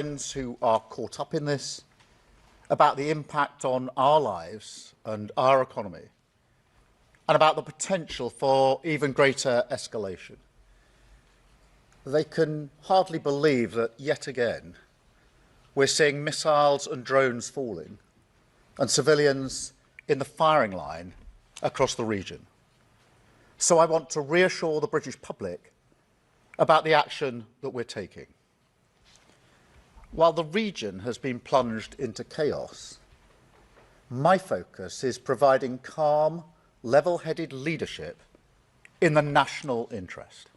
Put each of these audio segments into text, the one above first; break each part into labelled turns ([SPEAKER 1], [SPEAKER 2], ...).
[SPEAKER 1] who are caught up in this, about the impact on our lives and our economy, and about the potential for even greater escalation. They can hardly believe that yet again we're seeing missiles and drones falling and civilians in the firing line across the region. So I want to reassure the British public about the action that we're taking. While the region has been plunged into chaos, my focus is providing calm, level-headed leadership in the national interest.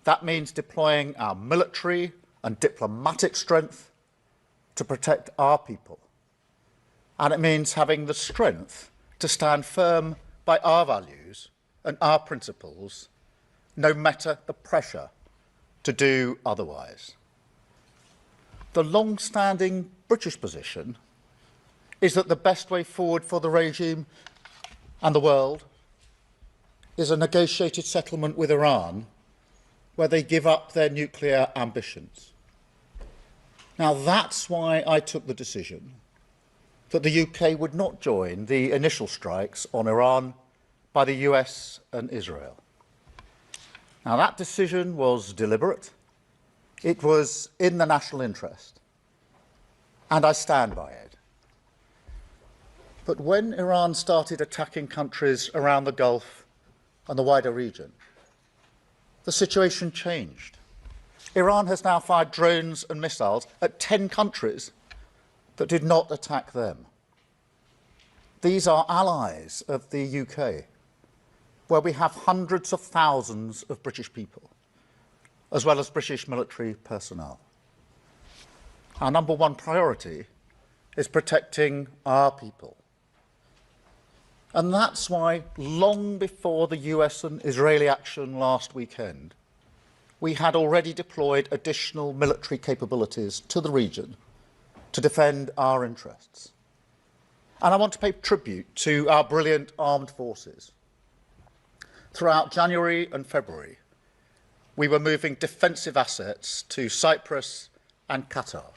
[SPEAKER 1] That means deploying our military and diplomatic strength to protect our people. And it means having the strength to stand firm by our values and our principles, no matter the pressure to do otherwise. The long-standing British position is that the best way forward for the regime and the world is a negotiated settlement with Iran where they give up their nuclear ambitions. Now, that's why I took the decision that the UK would not join the initial strikes on Iran by the US and Israel. Now, that decision was deliberate. It was in the national interest, and I stand by it. But when Iran started attacking countries around the Gulf and the wider region, the situation changed. Iran has now fired drones and missiles at 10 countries that did not attack them. These are allies of the UK, where we have hundreds of thousands of British people, as well as British military personnel. Our number one priority is protecting our people. And that's why, long before the US and Israeli action last weekend, we had already deployed additional military capabilities to the region to defend our interests. And I want to pay tribute to our brilliant armed forces. Throughout January and February, we were moving defensive assets to Cyprus and Qatar.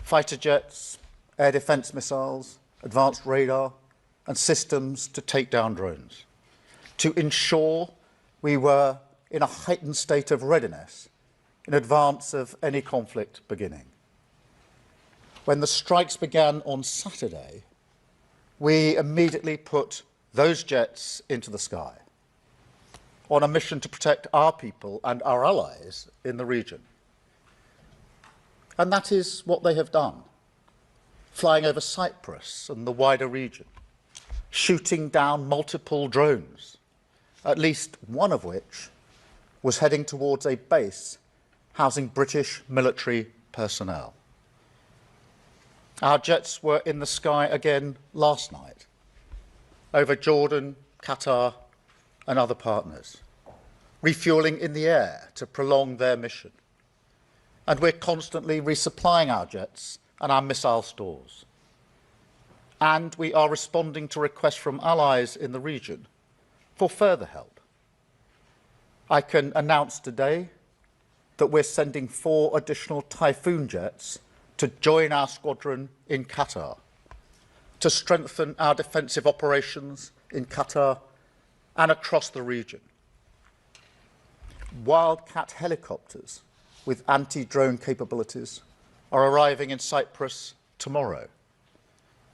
[SPEAKER 1] Fighter jets, air defence missiles, advanced radar, and systems to take down drones, to ensure we were in a heightened state of readiness in advance of any conflict beginning. When the strikes began on Saturday, we immediately put those jets into the sky on a mission to protect our people and our allies in the region. And that is what they have done, flying over Cyprus and the wider region, shooting down multiple drones, at least one of which was heading towards a base housing British military personnel. Our jets were in the sky again last night, over Jordan, Qatar, and other partners, refuelling in the air to prolong their mission. And we're constantly resupplying our jets and our missile stores. And we are responding to requests from allies in the region for further help. I can announce today that we're sending 4 additional Typhoon jets to join our squadron in Qatar, to strengthen our defensive operations in Qatar and across the region. Wildcat helicopters with anti-drone capabilities are arriving in Cyprus tomorrow.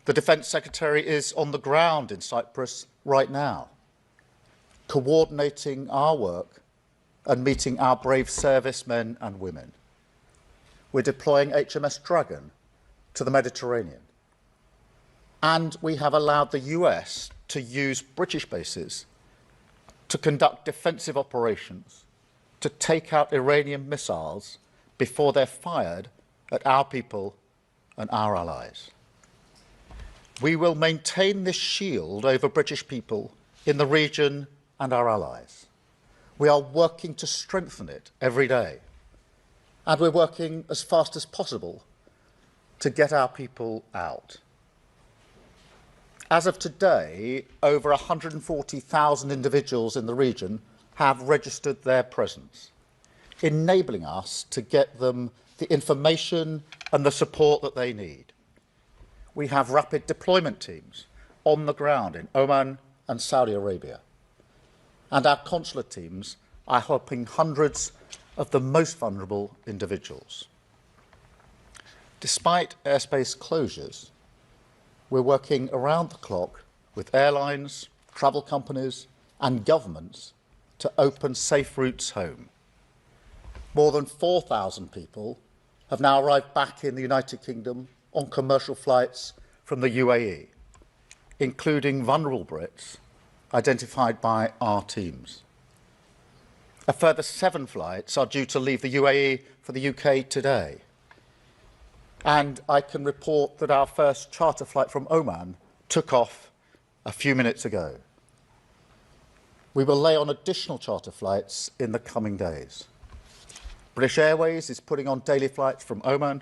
[SPEAKER 1] The Defence Secretary is on the ground in Cyprus right now, coordinating our work and meeting our brave servicemen and women. We're deploying HMS Dragon to the Mediterranean. And we have allowed the US to use British bases to conduct defensive operations to take out Iranian missiles before they're fired at our people and our allies. We will maintain this shield over British people in the region and our allies. We are working to strengthen it every day. And we're working as fast as possible to get our people out. As of today, over 140,000 individuals in the region have registered their presence, enabling us to get them the the information and the support that they need. We have rapid deployment teams on the ground in Oman and Saudi Arabia. And our consular teams are helping hundreds of the most vulnerable individuals. Despite airspace closures, we're working around the clock with airlines, travel companies and governments to open safe routes home. More than 4,000 people have now arrived back in the United Kingdom on commercial flights from the UAE, including vulnerable Brits identified by our teams. A further 7 flights are due to leave the UAE for the UK today. And I can report that our first charter flight from Oman took off a few minutes ago. We will lay on additional charter flights in the coming days. British Airways is putting on daily flights from Oman,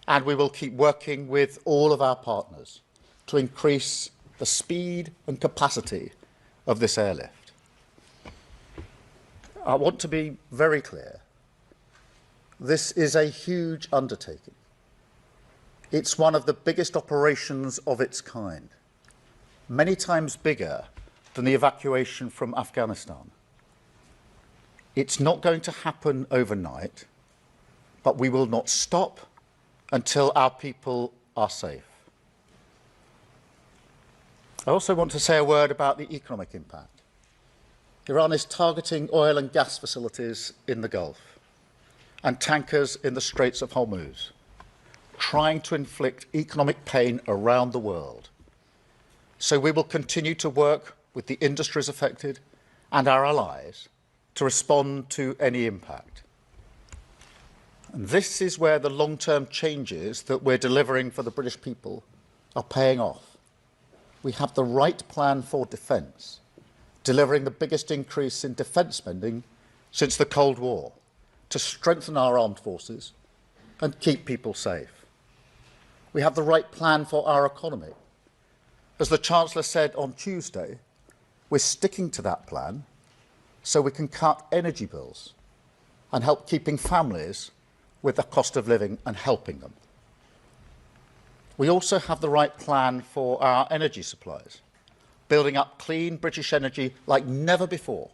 [SPEAKER 1] and we will keep working with all of our partners to increase the speed and capacity of this airlift. I want to be very clear. This is a huge undertaking. It's one of the biggest operations of its kind, many times bigger than the evacuation from Afghanistan. It's not going to happen overnight, but we will not stop until our people are safe. I also want to say a word about the economic impact. Iran is targeting oil and gas facilities in the Gulf and tankers in the Straits of Hormuz, trying to inflict economic pain around the world. So we will continue to work with the industries affected and our allies to respond to any impact. And this is where the long-term changes that we're delivering for the British people are paying off. We have the right plan for defence, delivering the biggest increase in defence spending since the Cold War, to strengthen our armed forces and keep people safe. We have the right plan for our economy. As the Chancellor said on Tuesday, we're sticking to that plan so we can cut energy bills and help keeping families with the cost of living and helping them. We also have the right plan for our energy supplies, building up clean British energy like never before,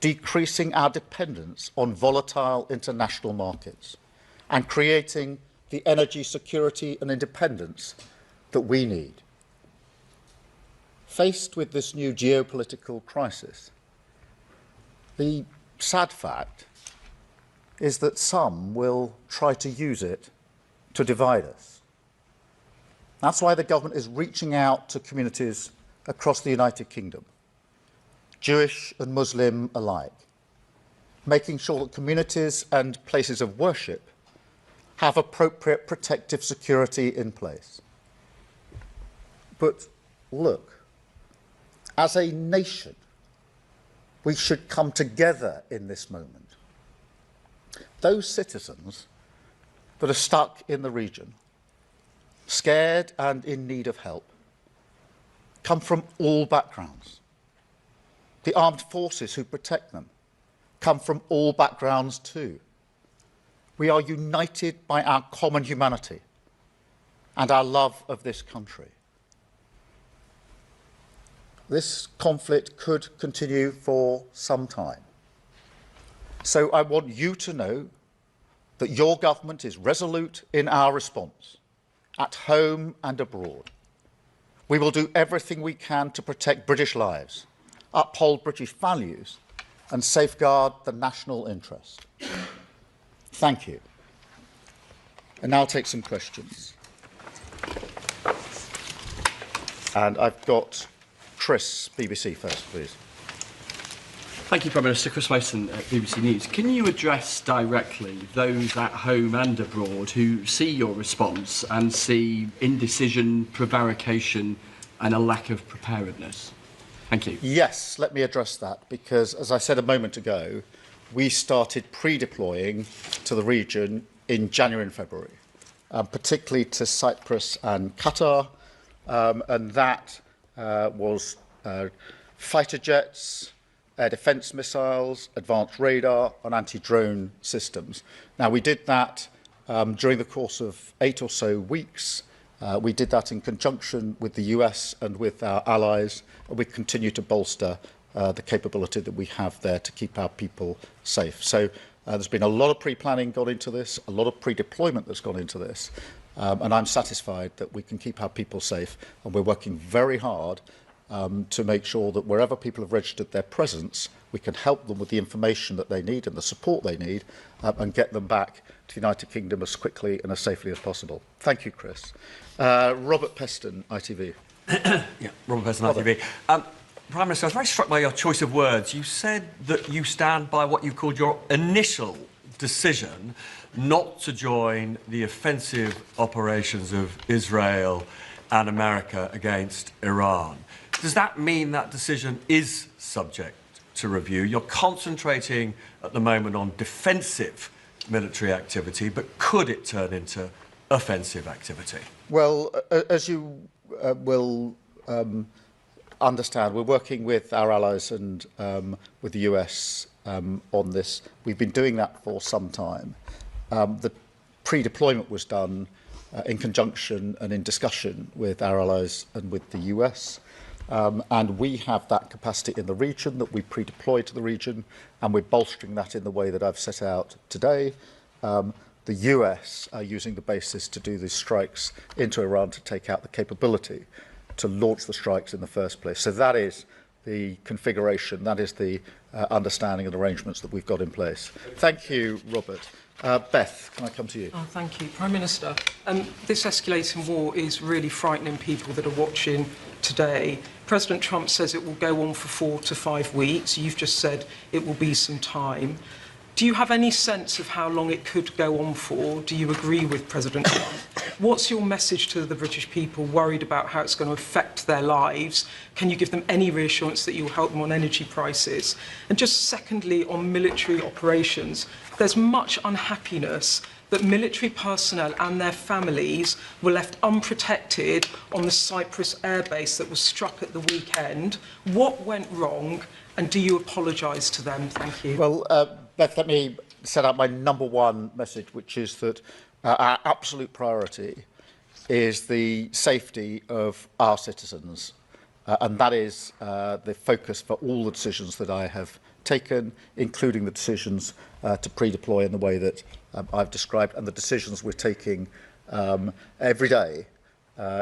[SPEAKER 1] decreasing our dependence on volatile international markets, and creating the energy security and independence that we need. Faced with this new geopolitical crisis, the sad fact is that some will try to use it to divide us. That's why the government is reaching out to communities across the United Kingdom, Jewish and Muslim alike, making sure that communities and places of worship have appropriate protective security in place. But look, as a nation, we should come together in this moment. Those citizens that are stuck in the region, scared and in need of help, come from all backgrounds. The armed forces who protect them come from all backgrounds too. We are united by our common humanity and our love of this country. This conflict could continue for some time. So I want you to know that your government is resolute in our response, at home and abroad. We will do everything we can to protect British lives, uphold British values, and safeguard the national interest. Thank you. And now I'll take some questions. And I've got Chris, BBC first, please.
[SPEAKER 2] Thank you, Prime Minister. Chris Mason at BBC News. Can you address directly those at home and abroad who see your response and see indecision, prevarication and a lack of preparedness? Thank you.
[SPEAKER 1] Yes, let me address that, because, as I said a moment ago, we started pre-deploying to the region in January and February, particularly to Cyprus and Qatar, and that was fighter jets, air defence missiles, advanced radar and anti-drone systems. Now, we did that during the course of 8 or so weeks. We did that in conjunction with the US and with our allies, and we continue to bolster the capability that we have there to keep our people safe. So there's been a lot of pre-planning gone into this, a lot of pre-deployment that's gone into this, and I'm satisfied that we can keep our people safe, and we're working very hard to make sure that wherever people have registered their presence, we can help them with the information that they need and the support they need and get them back to the United Kingdom as quickly and as safely as possible. Thank you, Chris. Robert Peston, ITV.
[SPEAKER 3] Yeah, Robert Peston, ITV. Prime Minister, I was very struck by your choice of words. You said that you stand by what you called your initial decision not to join the offensive operations of Israel and America against Iran. Does that mean that decision is subject to review? You're concentrating at the moment on defensive military activity, but could it turn into offensive activity?
[SPEAKER 1] Well, as you will understand, we're working with our allies and with the US on this. We've been doing that for some time. The pre-deployment was done in conjunction and in discussion with our allies and with the US. And we have that capacity in the region that we pre-deployed to the region, and we're bolstering that in the way that I've set out today. The US are using the basis to do these strikes into Iran to take out the capability to launch the strikes in the first place. So that is the configuration, that is the understanding and arrangements that we've got in place. Thank you, Robert. Beth, can I come to you?
[SPEAKER 4] Oh, thank you. Prime Minister, this escalating war is really frightening people that are watching today. President Trump says it will go on for 4 to 5 weeks. You've just said it will be some time. Do you have any sense of how long it could go on for? Do you agree with President Trump? What's your message to the British people worried about how it's going to affect their lives? Can you give them any reassurance that you'll help them on energy prices? And just secondly, on military operations, there's much unhappiness that military personnel and their families were left unprotected on the Cyprus airbase that was struck at the weekend. What went wrong, and do you apologise to them? Thank you.
[SPEAKER 1] Well, Beth, let me set out my number one message, which is that our absolute priority is the safety of our citizens. And that is the focus for all the decisions that I have taken, including the decisions to pre-deploy in the way that I've described, and the decisions we're taking every day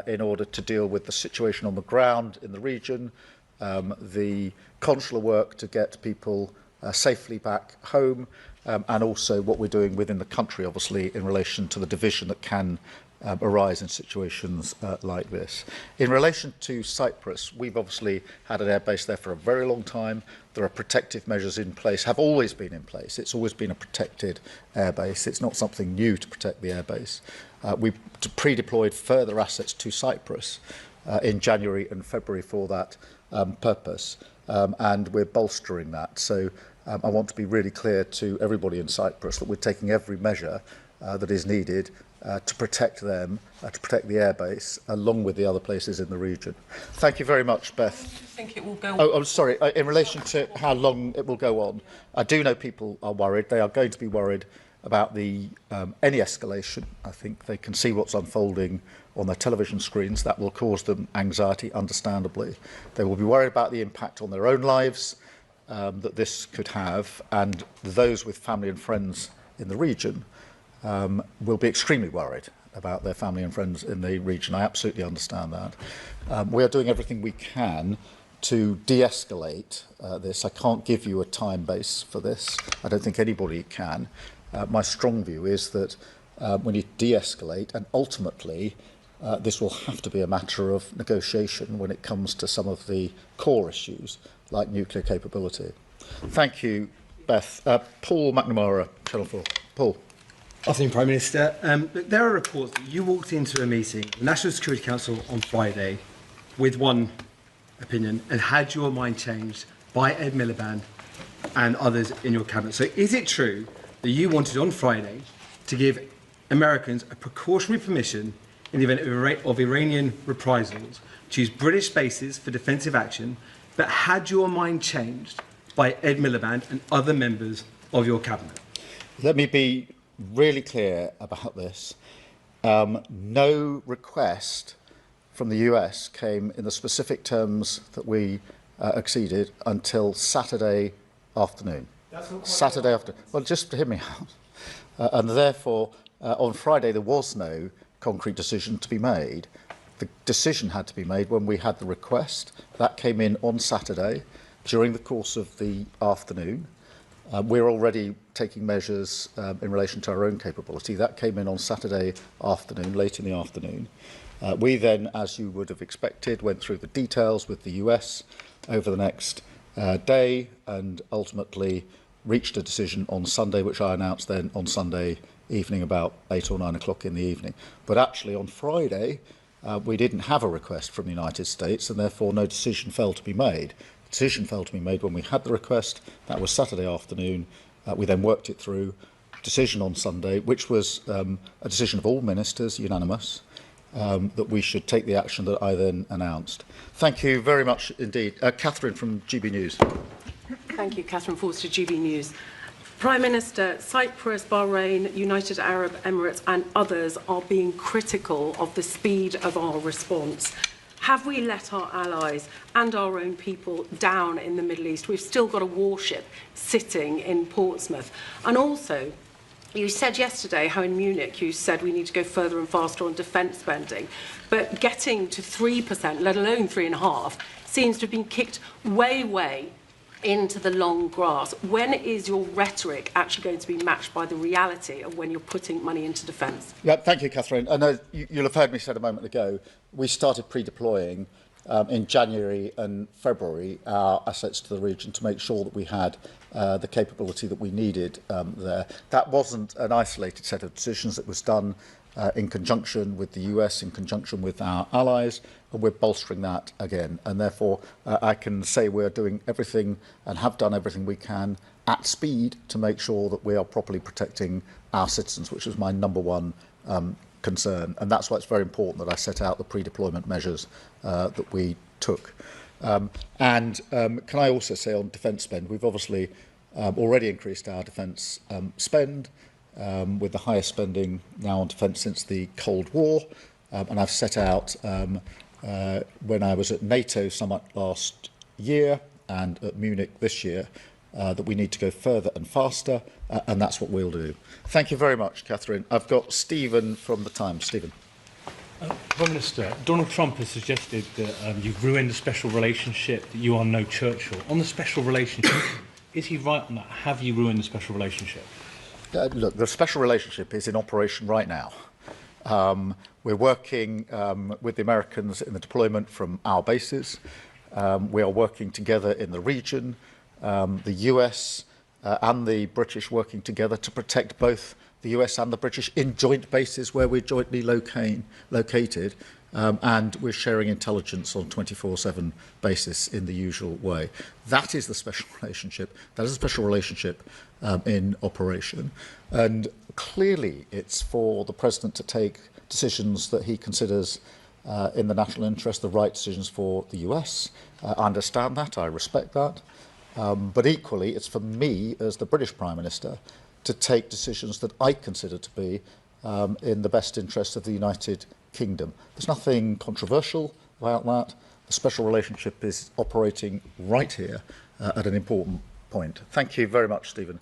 [SPEAKER 1] in order to deal with the situation on the ground in the region, the consular work to get people safely back home, and also what we're doing within the country, obviously, in relation to the division that can arise in situations like this. In relation to Cyprus, we've obviously had an airbase there for a very long time. There are protective measures in place, have always been in place. It's always been a protected airbase. It's not something new to protect the airbase. We've pre-deployed further assets to Cyprus in January and February for that purpose, and we're bolstering that. So I want to be really clear to everybody in Cyprus that we're taking every measure that is needed to protect them, to protect the airbase, along with the other places in the region. Thank you very much, Beth.
[SPEAKER 4] Do you think it will go on?
[SPEAKER 1] Oh, I'm sorry. In relation to how long it will go on, I do know people are worried. They are going to be worried about the any escalation. I think they can see what's unfolding on their television screens. That will cause them anxiety, understandably. They will be worried about the impact on their own lives that this could have, and those with family and friends in the region will be extremely worried about their family and friends in the region. I absolutely understand that. We are doing everything we can to de-escalate this. I can't give you a time base for this. I don't think anybody can. My strong view is that we need to de-escalate, and ultimately this will have to be a matter of negotiation when it comes to some of the core issues like nuclear capability. Thank you, Beth. Paul McNamara, Channel 4. Paul.
[SPEAKER 5] Afternoon, Prime Minister. There are reports that you walked into a meeting, the National Security Council, on Friday with one opinion and had your mind changed by Ed Miliband and others in your cabinet. So is it true that you wanted on Friday to give Americans a precautionary permission in the event of Iranian reprisals to use British bases for defensive action, but had your mind changed by Ed Miliband and other members of your cabinet?
[SPEAKER 1] Let me be really clear about this. No request from the US came in the specific terms that we exceeded until Saturday afternoon. Saturday afternoon. Well, just hear me out. And therefore, on Friday, there was no concrete decision to be made. The decision had to be made when we had the request. That came in on Saturday during the course of the afternoon. We're already taking measures in relation to our own capability. That came in on Saturday afternoon, late in the afternoon. We then, as you would have expected, went through the details with the US over the next day and ultimately reached a decision on Sunday, which I announced then on Sunday evening about 8 or 9 o'clock in the evening. But actually on Friday, we didn't have a request from the United States and therefore no decision fell to be made. The decision fell to be made when we had the request. That was Saturday afternoon. We then worked it through. Decision on Sunday, which was a decision of all ministers, unanimous, that we should take the action that I then announced. Thank you very much indeed. Catherine from GB News.
[SPEAKER 6] Thank you, Catherine Forster, GB News. Prime Minister, Cyprus, Bahrain, United Arab Emirates and others are being critical of the speed of our response. Have we let our allies and our own people down in the Middle East? We've still got a warship sitting in Portsmouth. And also, you said yesterday how in Munich you said we need to go further and faster on defence spending, but getting to 3%, let alone 3.5%, seems to have been kicked way into the long grass. When is your rhetoric actually going to be matched by the reality of when you're putting money into defence?
[SPEAKER 1] Yeah, thank you, Catherine. I know you'll have heard me say a moment ago, we started pre-deploying in January and February our assets to the region to make sure that we had the capability that we needed there. That wasn't an isolated set of decisions. It was done in conjunction with the US, in conjunction with our allies, and we're bolstering that again. And therefore, I can say we're doing everything and have done everything we can at speed to make sure that we are properly protecting our citizens, which is my number one concern. And that's why it's very important that I set out the pre-deployment measures that we took. Can I also say on defence spend, we've obviously already increased our defence spend, with the highest spending now on defence since the Cold War. And I've set out, when I was at NATO summit last year and at Munich this year, that we need to go further and faster, and that's what we'll do. Thank you very much, Catherine. I've got Stephen from The Times. Stephen.
[SPEAKER 7] Prime Minister, Donald Trump has suggested that you've ruined the special relationship, that you are no Churchill. On the special relationship, is he right on that? Have you ruined the special relationship?
[SPEAKER 1] Look, the special relationship is in operation right now. We're working with the Americans in the deployment from our bases. We are working together in the region. The US and the British working together to protect both the US and the British in joint bases where we're jointly located, and we're sharing intelligence on 24/7 basis in the usual way. That is the special relationship. That is a special relationship in operation. And clearly it's for the President to take decisions that he considers in the national interest, the right decisions for the US. I understand that, I respect that. But equally, it's for me, as the British Prime Minister, to take decisions that I consider to be in the best interest of the United Kingdom. There's nothing controversial about that. The special relationship is operating right here at an important point. Thank you very much, Stephen.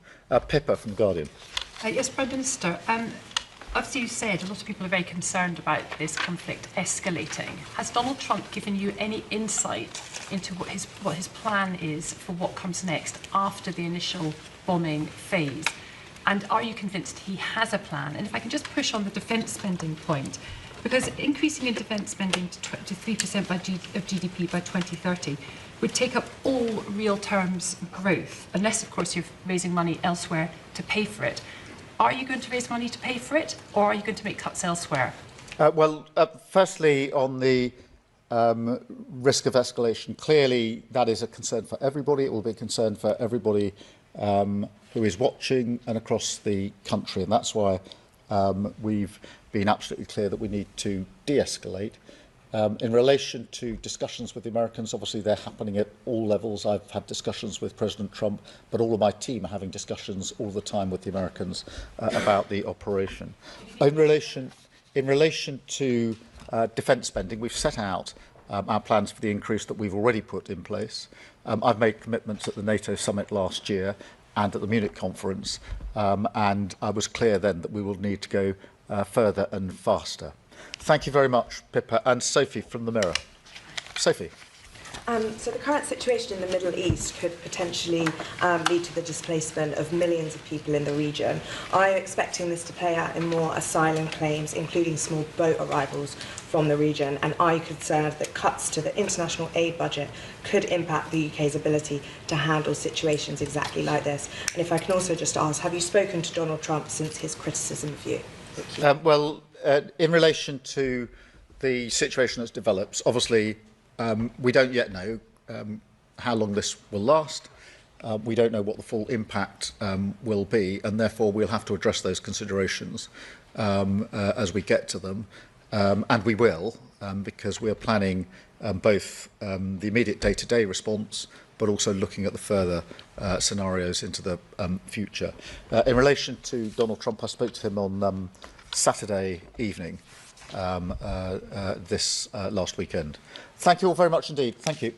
[SPEAKER 1] Pippa from The Guardian.
[SPEAKER 8] Yes, Prime Minister. As you said, a lot of people are very concerned about this conflict escalating. Has Donald Trump given you any insight into what his plan is for what comes next after the initial bombing phase? And are you convinced he has a plan? And if I can just push on the defence spending point, because increasing in defence spending to 3% of GDP by 2030 would take up all real terms growth, unless, of course, you're raising money elsewhere to pay for it. Are you going to raise money to pay for it, or are you going to make cuts elsewhere?
[SPEAKER 1] Firstly, on the risk of escalation, clearly that is a concern for everybody. It will be a concern for everybody who is watching and across the country. And that's why we've been absolutely clear that we need to de-escalate. In relation to discussions with the Americans, obviously they're happening at all levels. I've had discussions with President Trump, but all of my team are having discussions all the time with the Americans about the operation. In relation to defence spending, we've set out our plans for the increase that we've already put in place. I've made commitments at the NATO summit last year and at the Munich conference, and I was clear then that we will need to go further and faster. Thank you very much, Pippa. And Sophie from the Mirror. Sophie.
[SPEAKER 9] So the current situation in the Middle East could potentially lead to the displacement of millions of people in the region. Are you expecting this to play out in more asylum claims, including small boat arrivals from the region? And are you concerned that cuts to the international aid budget could impact the UK's ability to handle situations exactly like this? And if I can also just ask, have you spoken to Donald Trump since his criticism of you? Thank you.
[SPEAKER 1] In relation to the situation that's developed, obviously we don't yet know how long this will last. We don't know what the full impact will be, and therefore we'll have to address those considerations as we get to them. And we will, because we are planning both the immediate day-to-day response, but also looking at the further scenarios into the future. In relation to Donald Trump, I spoke to him on Saturday evening this last weekend. Thank you all very much indeed. Thank you.